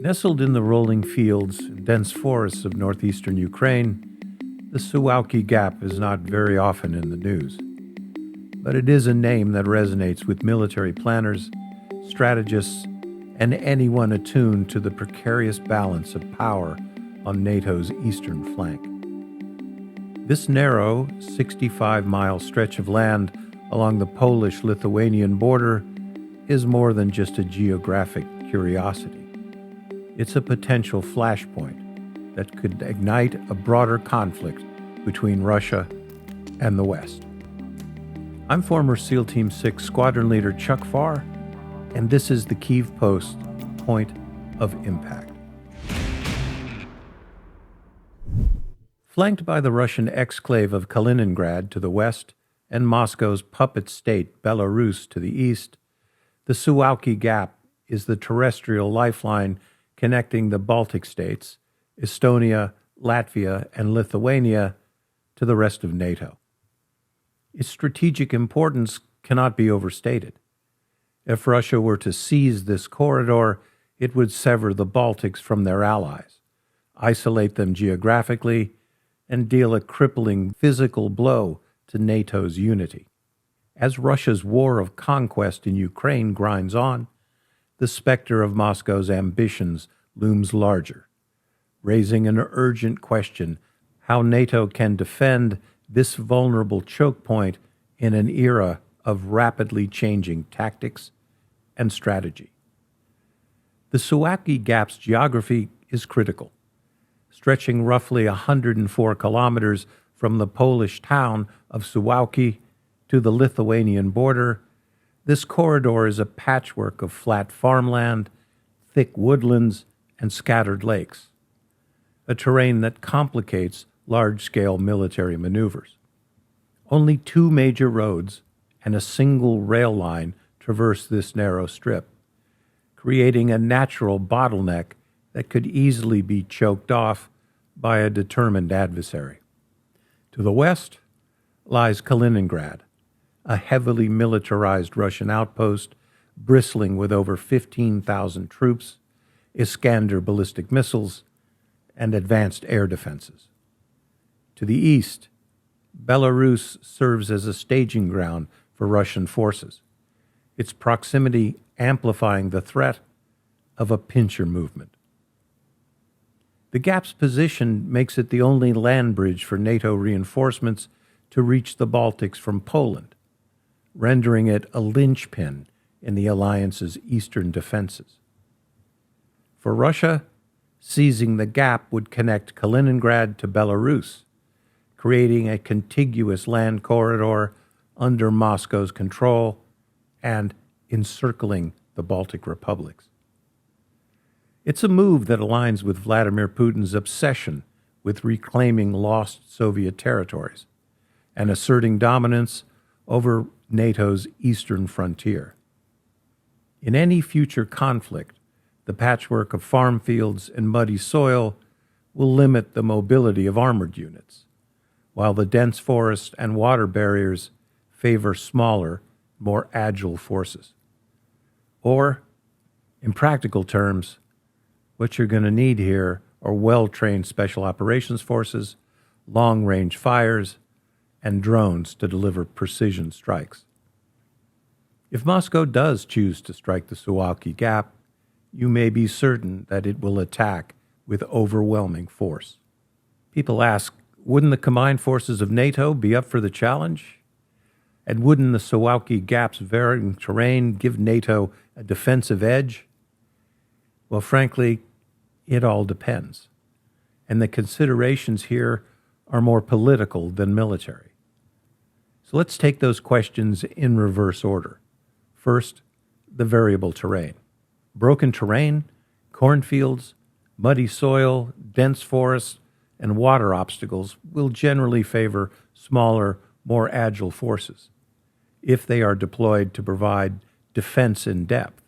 Nestled in the rolling fields and dense forests of northeastern Ukraine, the Suwałki Gap is not very often in the news. But it is a name that resonates with military planners, strategists, and anyone attuned to the precarious balance of power on NATO's eastern flank. This narrow, 65-mile stretch of land along the Polish-Lithuanian border is more than just a geographic curiosity. It's a potential flashpoint that could ignite a broader conflict between Russia and the West. I'm former SEAL Team 6 Squadron Leader Chuck Farr, and this is the Kyiv Post Point of Impact. Flanked by the Russian exclave of Kaliningrad to the west and Moscow's puppet state Belarus to the east, the Suwałki Gap is the terrestrial lifeline connecting the Baltic states, Estonia, Latvia, and Lithuania to the rest of NATO. Its strategic importance cannot be overstated. If Russia were to seize this corridor, it would sever the Baltics from their allies, isolate them geographically, and deal a crippling physical blow to NATO's unity. As Russia's war of conquest in Ukraine grinds on, the specter of Moscow's ambitions looms larger, raising an urgent question how NATO can defend this vulnerable choke point in an era of rapidly changing tactics and strategy. The Suwałki Gap's geography is critical. Stretching roughly 104 kilometers from the Polish town of Suwałki to the Lithuanian border, this corridor is a patchwork of flat farmland, thick woodlands, and scattered lakes, a terrain that complicates large-scale military maneuvers. Only 2 major roads and a single rail line traverse this narrow strip, creating a natural bottleneck that could easily be choked off by a determined adversary. To the west lies Kaliningrad, a heavily militarized Russian outpost bristling with over 15,000 troops, Iskander ballistic missiles, and advanced air defenses. To the east, Belarus serves as a staging ground for Russian forces, its proximity amplifying the threat of a pincher movement. The Gap's position makes it the only land bridge for NATO reinforcements to reach the Baltics from Poland, rendering it a linchpin in the alliance's eastern defenses. For Russia, seizing the Gap would connect Kaliningrad to Belarus, creating a contiguous land corridor under Moscow's control and encircling the Baltic republics. It's a move that aligns with Vladimir Putin's obsession with reclaiming lost Soviet territories and asserting dominance over NATO's eastern frontier. In any future conflict, the patchwork of farm fields and muddy soil will limit the mobility of armored units, while the dense forest and water barriers favor smaller, more agile forces. Or, in practical terms, what you're going to need here are well-trained special operations forces, long-range fires, and drones to deliver precision strikes. If Moscow does choose to strike the Suwałki Gap, you may be certain that it will attack with overwhelming force. People ask, wouldn't the combined forces of NATO be up for the challenge? And wouldn't the Suwałki Gap's varying terrain give NATO a defensive edge? Well, frankly, it all depends. And the considerations here are more political than military. So let's take those questions in reverse order. First, the variable terrain. Broken terrain, cornfields, muddy soil, dense forests, and water obstacles will generally favor smaller, more agile forces if they are deployed to provide defense in depth.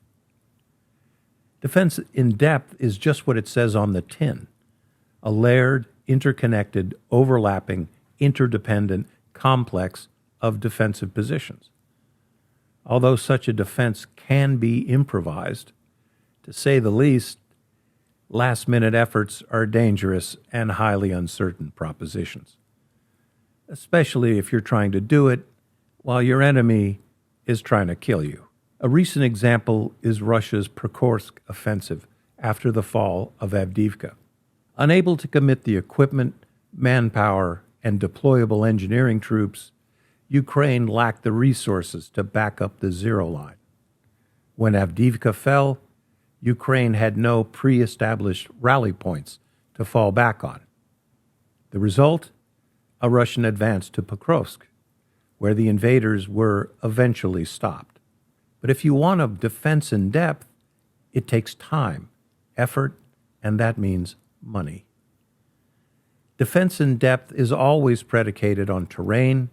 Defense in depth is just what it says on the tin, a layered, interconnected, overlapping, interdependent complex of defensive positions. Although such a defense can be improvised, to say the least, Last-minute efforts are dangerous and highly uncertain propositions, especially if you're trying to do it while your enemy is trying to kill you. A recent example is Russia's Prokhorovsk offensive after the fall of Avdiivka. Unable to commit the equipment, manpower, and deployable engineering troops, Ukraine lacked the resources to back up the zero line. When Avdiivka fell, Ukraine had no pre-established rally points to fall back on. The result? A Russian advance to Pokrovsk, where the invaders were eventually stopped. But if you want a defense in depth, it takes time, effort, and that means money. Defense in depth is always predicated on terrain,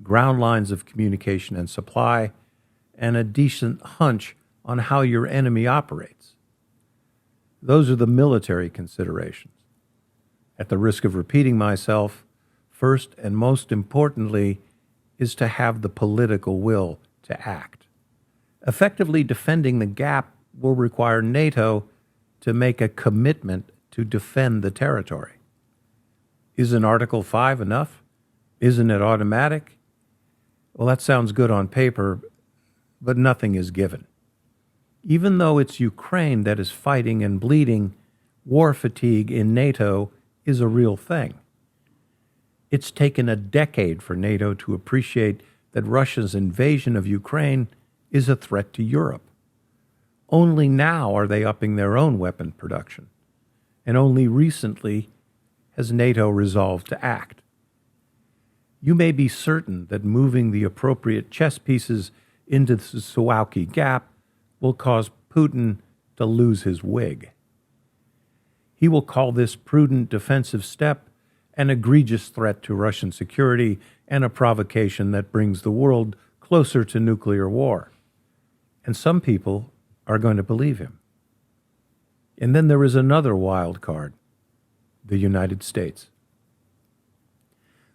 ground lines of communication and supply, and a decent hunch on how your enemy operates. Those are the military considerations. At the risk of repeating myself, first and most importantly is to have the political will to act. Effectively defending the gap will require NATO to make a commitment to defend the territory. Isn't Article 5 enough? Isn't it automatic? Well, that sounds good on paper, but nothing is given. Even though it's Ukraine that is fighting and bleeding, war fatigue in NATO is a real thing. It's taken a decade for NATO to appreciate that Russia's invasion of Ukraine is a threat to Europe. Only now are they upping their own weapon production, and only recently has NATO resolved to act. You may be certain that moving the appropriate chess pieces into the Suwałki Gap will cause Putin to lose his wig. He will call this prudent defensive step an egregious threat to Russian security and a provocation that brings the world closer to nuclear war. And some people are going to believe him. And then there is another wild card, the United States.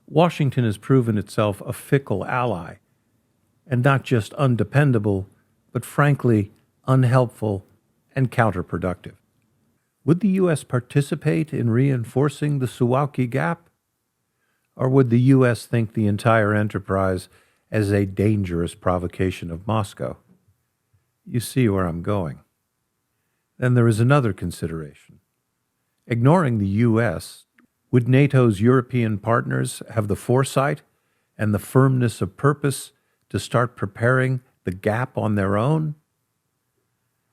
Washington has proven itself a fickle ally, and not just undependable, but frankly unhelpful and counterproductive. Would the U.S. participate in reinforcing the Suwałki Gap? Or would the U.S. think the entire enterprise as a dangerous provocation of Moscow? You see where I'm going. Then there is another consideration. Ignoring the U.S., would NATO's European partners have the foresight and the firmness of purpose to start preparing the gap on their own?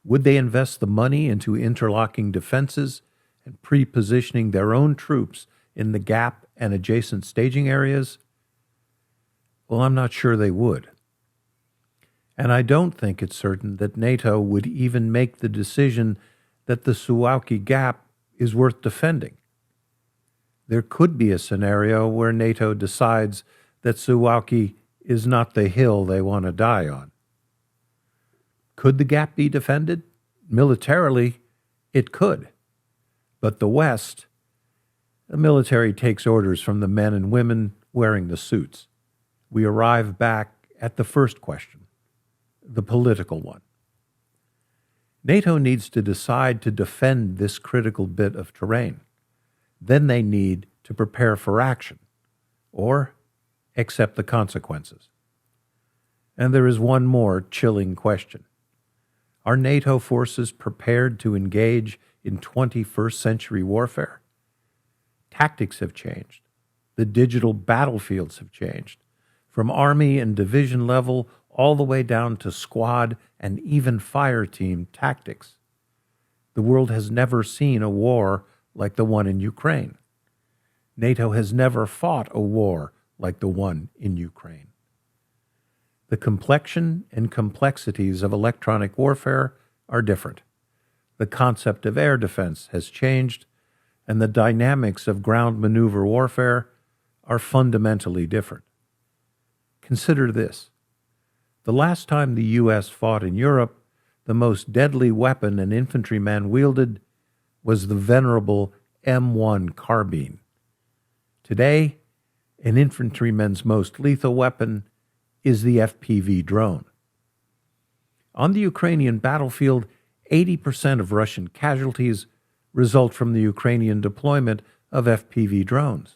Would they invest the money into interlocking defenses and pre-positioning their own troops in the gap and adjacent staging areas? Well, I'm not sure they would. And I don't think it's certain that NATO would even make the decision that the Suwałki Gap is worth defending. There could be a scenario where NATO decides that Suwałki is not the hill they want to die on. Could the gap be defended? Militarily, it could. But the West, the military takes orders from the men and women wearing the suits. We arrive back at the first question, the political one. NATO needs to decide to defend this critical bit of terrain. Then they need to prepare for action, or accept the consequences. And there is one more chilling question. Are NATO forces prepared to engage in 21st century warfare? Tactics have changed. The digital battlefields have changed. From army and division level all the way down to squad and even fire team tactics. The world has never seen a war like the one in Ukraine. NATO has never fought a war like the one in Ukraine. The complexion and complexities of electronic warfare are different. The concept of air defense has changed, and the dynamics of ground maneuver warfare are fundamentally different. Consider this. The last time the U.S. fought in Europe, the most deadly weapon an infantryman wielded was the venerable M1 carbine. Today, an infantryman's most lethal weapon is the FPV drone. On the Ukrainian battlefield, 80% of Russian casualties result from the Ukrainian deployment of FPV drones.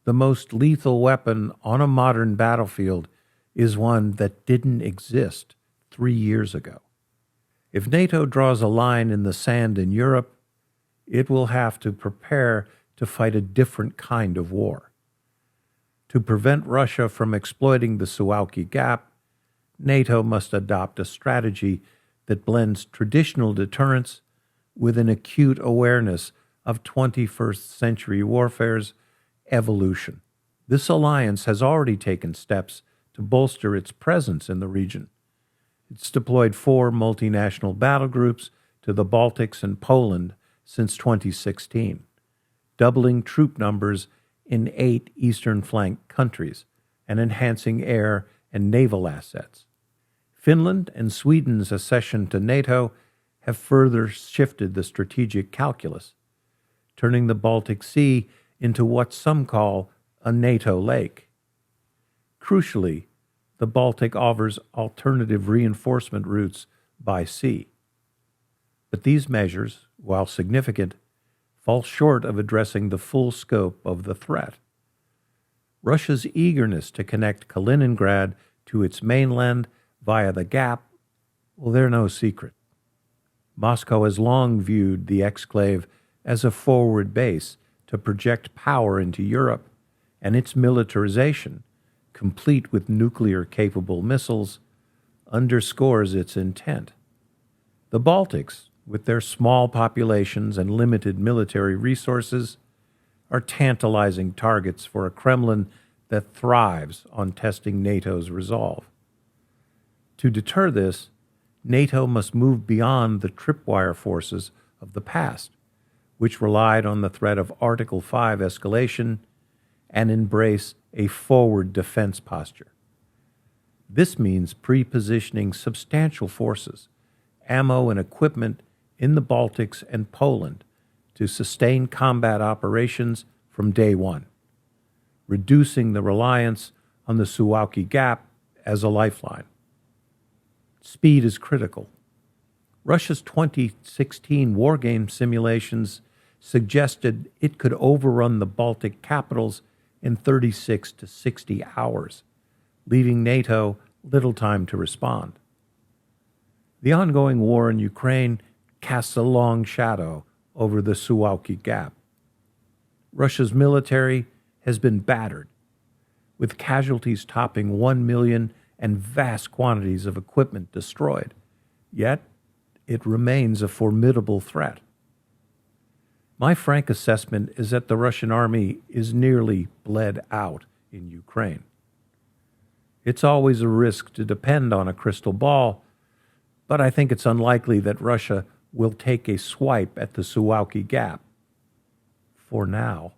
The most lethal weapon on a modern battlefield is one that didn't exist 3 years ago. If NATO draws a line in the sand in Europe, it will have to prepare to fight a different kind of war. To prevent Russia from exploiting the Suwałki Gap, NATO must adopt a strategy that blends traditional deterrence with an acute awareness of 21st century warfare's evolution. This alliance has already taken steps to bolster its presence in the region. It's deployed 4 multinational battle groups to the Baltics and Poland since 2016, doubling troop numbers in 8 eastern flank countries and enhancing air and naval assets. Finland and Sweden's accession to NATO have further shifted the strategic calculus, turning the Baltic Sea into what some call a NATO lake. Crucially, the Baltic offers alternative reinforcement routes by sea. But these measures, while significant, fall short of addressing the full scope of the threat. Russia's eagerness to connect Kaliningrad to its mainland via the Gap, well, they're no secret. Moscow has long viewed the exclave as a forward base to project power into Europe, and its militarization, complete with nuclear-capable missiles, underscores its intent. The Baltics, with their small populations and limited military resources, are tantalizing targets for a Kremlin that thrives on testing NATO's resolve. To deter this, NATO must move beyond the tripwire forces of the past, which relied on the threat of Article 5 escalation, and embrace a forward defense posture. This means pre-positioning substantial forces, ammo and equipment in the Baltics and Poland to sustain combat operations from day one, reducing the reliance on the Suwałki Gap as a lifeline. Speed is critical. Russia's 2016 wargame simulations suggested it could overrun the Baltic capitals in 36 to 60 hours, leaving NATO little time to respond. The ongoing war in Ukraine casts a long shadow over the Suwałki Gap. Russia's military has been battered, with casualties topping 1 million and vast quantities of equipment destroyed. Yet, it remains a formidable threat. My frank assessment is that the Russian army is nearly bled out in Ukraine. It's always a risk to depend on a crystal ball, but I think it's unlikely that Russia will take a swipe at the Suwałki Gap. For now.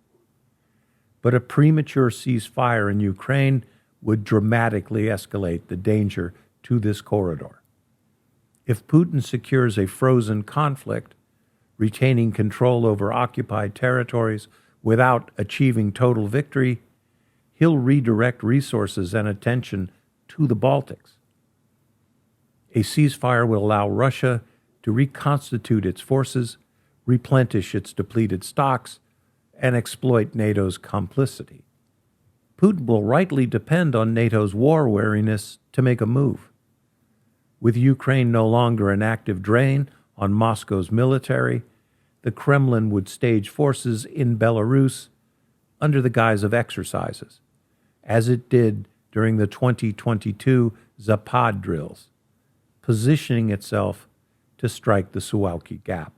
But a premature ceasefire in Ukraine would dramatically escalate the danger to this corridor. If Putin secures a frozen conflict, retaining control over occupied territories without achieving total victory, he'll redirect resources and attention to the Baltics. A ceasefire will allow Russia to reconstitute its forces, replenish its depleted stocks, and exploit NATO's complicity. Putin will rightly depend on NATO's war wariness to make a move. With Ukraine no longer an active drain on Moscow's military, the Kremlin would stage forces in Belarus under the guise of exercises, as it did during the 2022 Zapad drills, positioning itself to strike the Suwałki Gap.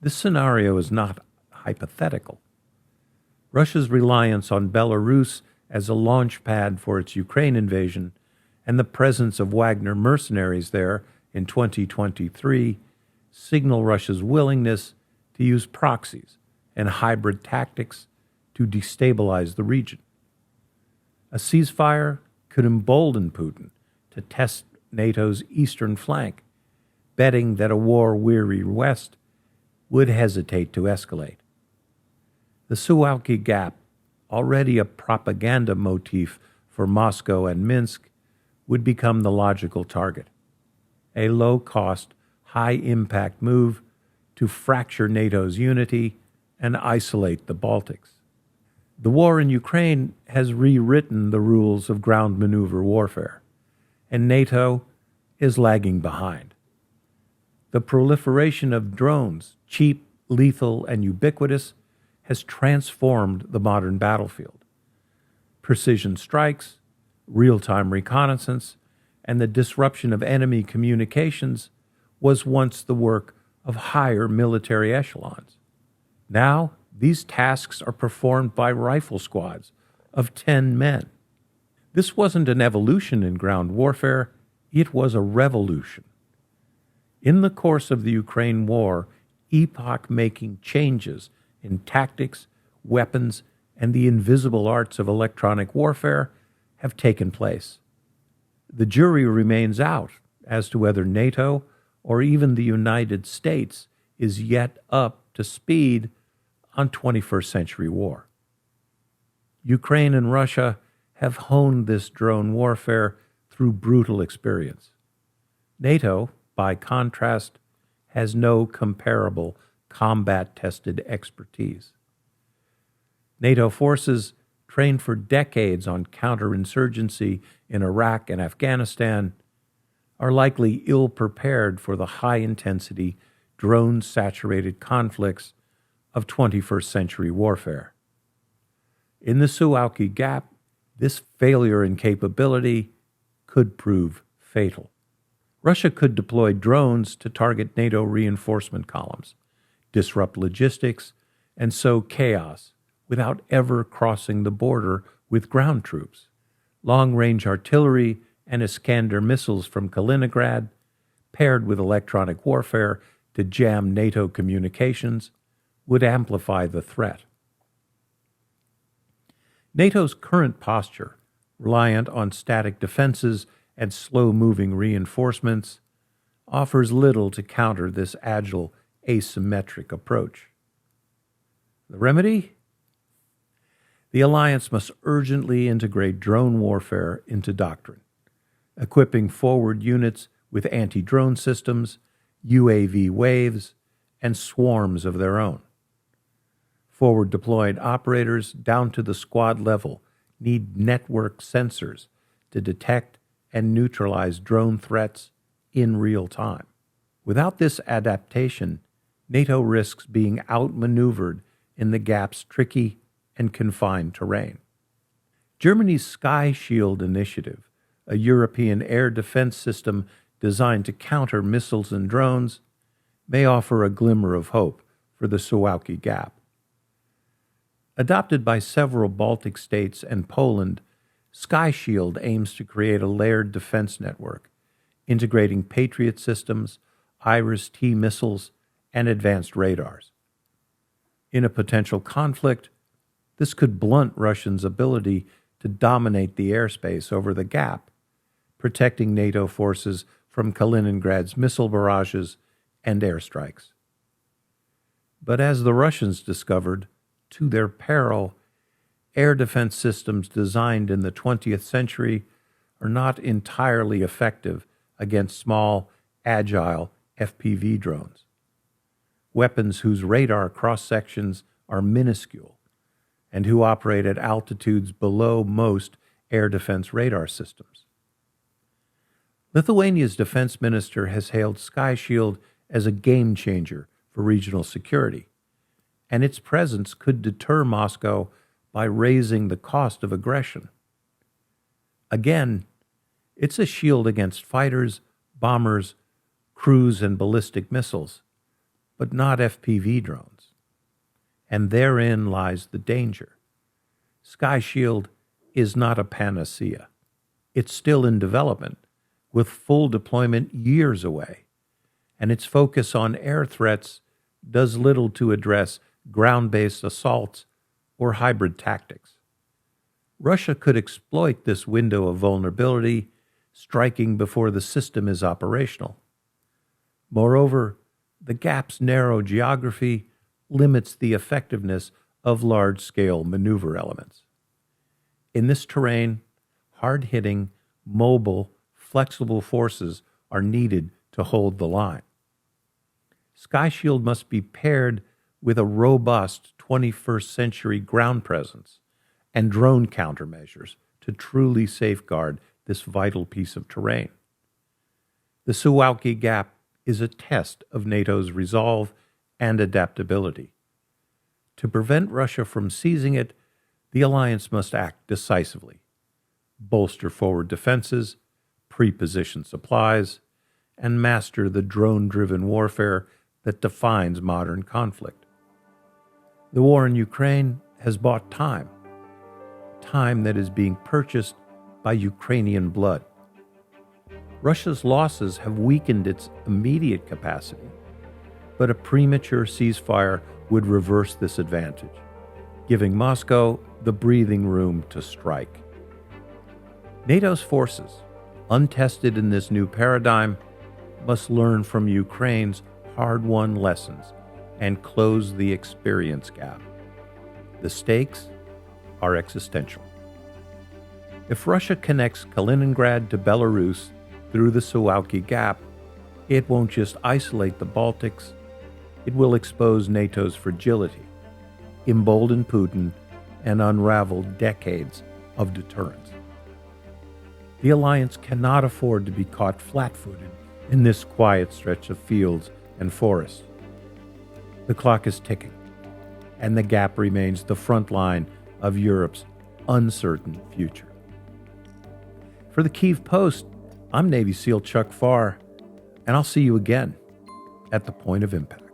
This scenario is not hypothetical. Russia's reliance on Belarus as a launch pad for its Ukraine invasion and the presence of Wagner mercenaries there in 2023 signal Russia's willingness to use proxies and hybrid tactics to destabilize the region. A ceasefire could embolden Putin to test NATO's eastern flank, betting that a war-weary West would hesitate to escalate. The Suwałki Gap, already a propaganda motif for Moscow and Minsk, would become the logical target. A low-cost, high-impact move to fracture NATO's unity and isolate the Baltics. The war in Ukraine has rewritten the rules of ground maneuver warfare, and NATO is lagging behind. The proliferation of drones, cheap, lethal, and ubiquitous, has transformed the modern battlefield. Precision strikes, real-time reconnaissance, and the disruption of enemy communications was once the work of higher military echelons. Now, these tasks are performed by rifle squads of 10 men. This wasn't an evolution in ground warfare, it was a revolution. In the course of the Ukraine war, epoch-making changes in tactics, weapons, and the invisible arts of electronic warfare have taken place. The jury remains out as to whether NATO or even the United States is yet up to speed on 21st century war. Ukraine and Russia have honed this drone warfare through brutal experience. NATO, by contrast, has no comparable combat-tested expertise. NATO forces trained for decades on counterinsurgency in Iraq and Afghanistan are likely ill-prepared for the high-intensity, drone-saturated conflicts of 21st century warfare. In the Suwałki Gap, this failure in capability could prove fatal. Russia could deploy drones to target NATO reinforcement columns, disrupt logistics, and sow chaos without ever crossing the border with ground troops. Long-range artillery and Iskander missiles from Kaliningrad, paired with electronic warfare to jam NATO communications, would amplify the threat. NATO's current posture, reliant on static defenses and slow-moving reinforcements, offers little to counter this agile, asymmetric approach. The remedy? The alliance must urgently integrate drone warfare into doctrine, equipping forward units with anti-drone systems, UAV waves, and swarms of their own. Forward-deployed operators down to the squad level need network sensors to detect and neutralize drone threats in real time. Without this adaptation, NATO risks being outmaneuvered in the Gap's tricky and confined terrain. Germany's Sky Shield initiative, a European air defense system designed to counter missiles and drones, may offer a glimmer of hope for the Suwałki Gap. Adopted by several Baltic states and Poland, Sky Shield aims to create a layered defense network, integrating Patriot systems, Iris-T missiles, and advanced radars. In a potential conflict, this could blunt Russia's ability to dominate the airspace over the Gap, protecting NATO forces from Kaliningrad's missile barrages and airstrikes. But as the Russians discovered, to their peril, air defense systems designed in the 20th century are not entirely effective against small, agile FPV drones. Weapons whose radar cross-sections are minuscule and who operate at altitudes below most air defense radar systems. Lithuania's defense minister has hailed Sky Shield as a game changer for regional security, and its presence could deter Moscow by raising the cost of aggression. Again, it's a shield against fighters, bombers, cruise and ballistic missiles, but not FPV drones. And therein lies the danger. Sky Shield is not a panacea. It's still in development, with full deployment years away, and its focus on air threats does little to address ground-based assaults or hybrid tactics. Russia could exploit this window of vulnerability, striking before the system is operational. Moreover, the Gap's narrow geography limits the effectiveness of large-scale maneuver elements. In this terrain, hard-hitting, mobile, flexible forces are needed to hold the line. Sky Shield must be paired with a robust 21st century ground presence and drone countermeasures to truly safeguard this vital piece of terrain. The Suwałki Gap is a test of NATO's resolve and adaptability. To prevent Russia from seizing it, the alliance must act decisively, bolster forward defenses, pre-position supplies, and master the drone-driven warfare that defines modern conflict. The war in Ukraine has bought time that is being purchased by Ukrainian blood. Russia's losses have weakened its immediate capacity, but a premature ceasefire would reverse this advantage, giving Moscow the breathing room to strike. NATO's forces, untested in this new paradigm, must learn from Ukraine's hard-won lessons and close the experience gap. The stakes are existential. If Russia connects Kaliningrad to Belarus through the Suwałki Gap, it won't just isolate the Baltics, it will expose NATO's fragility, embolden Putin, and unravel decades of deterrence. The alliance cannot afford to be caught flat-footed in this quiet stretch of fields and forests. The clock is ticking, and the gap remains the front line of Europe's uncertain future. For the Kyiv Post, I'm Navy SEAL Chuck Farr, and I'll see you again at the point of impact.